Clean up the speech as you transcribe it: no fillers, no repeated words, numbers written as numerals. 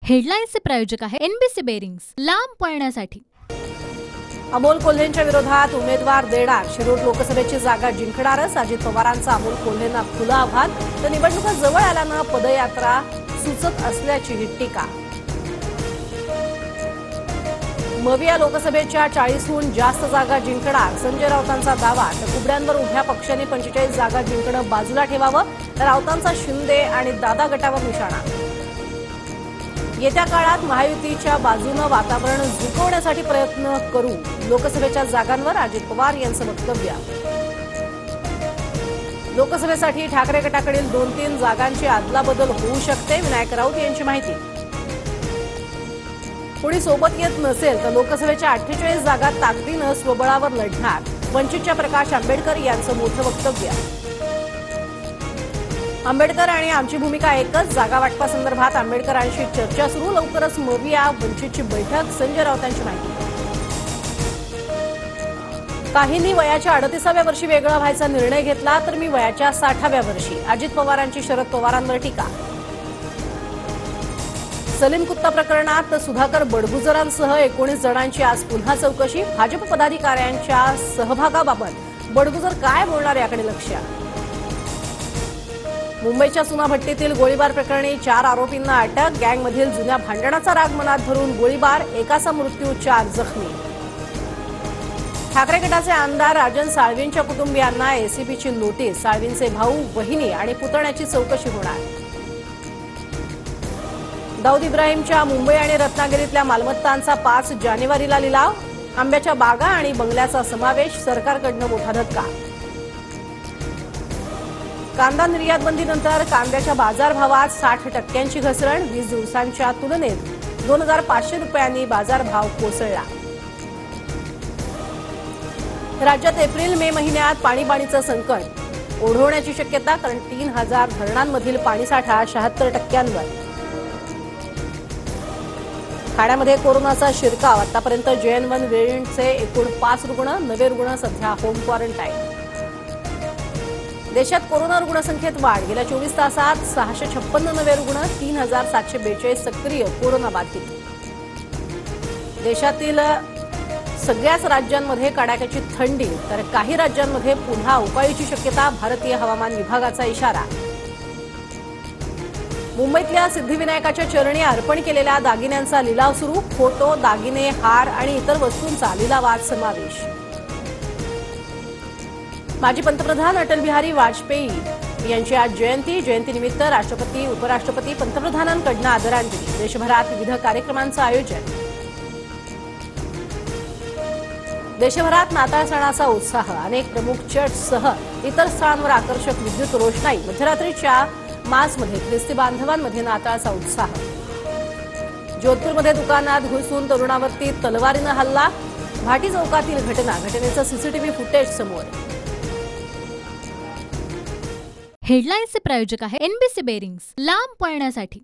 हेडलाईन्सचे प्रायोजक आहे NBC bearings, लांब पळण्यासाठी। अमोल कोल्हेंच्या विरोधात उमेदवार देणार, शिरूर लोकसभेची जागा जिंकणारच अजित पवारांचा अमोल कोल्हेंना खुलं आव्हान। तर निवडणुका जवळ आल्यानं पदयात्रा सुचत असल्याची टीका। मविया लोकसभेच्या 40हून जास्त जागा जिंकणार, संजय राऊतांचा दावा। तर कुबड्यांवर उभ्या पक्षांनी 45 जागा जिंकणं बाजूला ठेवावं, तर राऊतांचा शिंदे आणि दादा गटावर निशाणा। येत्या काळात महायुतीच्या बाजूनं वातावरण झुकवण्यासाठी प्रयत्न करू, लोकसभेच्या जागांवर अजित पवार यांचं वक्तव्य। लोकसभेसाठी ठाकरे गटाकडील 2-3 जागांची अदलाबदल होऊ शकते, विनायक राऊत यांची माहिती। कोणी सोबत येत नसेल तर लोकसभेच्या 48 जागा ताकदीनं स्वबळावर लढणार, वंचितच्या प्रकाश आंबेडकर यांचं मोठं वक्तव्य। आंबेडकर आणि आमची भूमिका एकच, जागा वाटपासंदर्भात आंबेडकरांशी चर्चा सुरू, लवकरच मविया वंचितची बैठक, संजय राऊतांची माहिती। काहींनी वयाच्या 38व्या वर्षी वेगळा व्हायचा निर्णय घेतला, तर मी वयाच्या 60व्या वर्षी, अजित पवारांची शरद पवारांवर टीका। सलीम कुत्ता प्रकरणात सुधाकर बडगुजरांसह 19 जणांची आज पुन्हा चौकशी, भाजप पदाधिकाऱ्यांच्या सहभागाबाबत बडगुजर काय बोलणार याकडे लक्ष। मुंबईच्या चुनाभट्टीतील गोळीबार प्रकरणी 4 आरोपींना अटक, गँगमधील जुन्या भांडणाचा राग मनात धरून गोळीबार, एकाचा मृत्यू, 4 जखमी। ठाकरे गटाचे आमदार राजन साळवींच्या कुटुंबियांना एसीबीची नोटीस, साळवींचे भाऊ, बहिणी आणि पुतण्याची चौकशी होणार। दाऊद इब्राहिमच्या मुंबई आणि रत्नागिरीतल्या मालमत्तांचा 5 जानेवारीला लिलाव, आंब्याच्या बागा आणि बंगल्याचा समावेश, सरकारकडनं मोठा धक्का। कांदा निर्यात बंदीनंतर कांद्याच्या बाजारभावात 60% घसरण, 20 दिवसांच्या तुलनेत 2500 रुपयांनी बाजारभाव कोसळला। राज्यात एप्रिल-मे महिन्यात पाणीबाणीचं संकट ओढवण्याची शक्यता, कारण 3000 धरणांमधील पाणीसाठा 76%वर। ठाण्यामध्ये कोरोनाचा शिरकाव, आतापर्यंत JN1 व्हेरियंटचे एकूण 5 रुग्ण, नवे रुग्ण सध्या होम क्वारंटाईन। देशात कोरोना रुग्णसंख्येत वाढ, गेल्या 24 तासात 656 नवे रुग्ण, 3742 सक्रिय कोरोना बाधित। देशातील सगळ्याच राज्यांमध्ये कडाक्याची थंडी, तर काही राज्यांमध्ये पुन्हा अवकाळीची शक्यता, भारतीय हवामान विभागाचा इशारा। मुंबईतल्या सिद्धिविनायकाच्या चरणी अर्पण केलेल्या दागिन्यांचा लिलाव सुरू, फोटो, दागिने, हार आणि इतर वस्तूंचा लिलावात समावेश। माजी पंतप्रधान अटल बिहारी वाजपेयी यांची आज जयंतीनिमित्त राष्ट्रपती, उपराष्ट्रपती, पंतप्रधानांकडून आदरांजली, देशभरात विविध कार्यक्रमांचं आयोजन। देशभरात नाताळ सणाचा उत्साह, अनेक प्रमुख चर्चसह इतर स्थळांवर आकर्षक विद्युत रोषणाई, मध्यरात्रीच्या मासमध्ये ख्रिस्ती बांधवांमध्ये नाताळचा उत्साह। जोधपूरमध्ये दुकानात घुसून तरुणावरती तलवारीनं हल्ला, भाटी चौकातील घटनेचं सीसीटीव्ही फुटेज समोर। हेडलाईन्सचे प्रायोजक आहे एनबीसी बेरिंग्स, लांब पळण्यासाठी।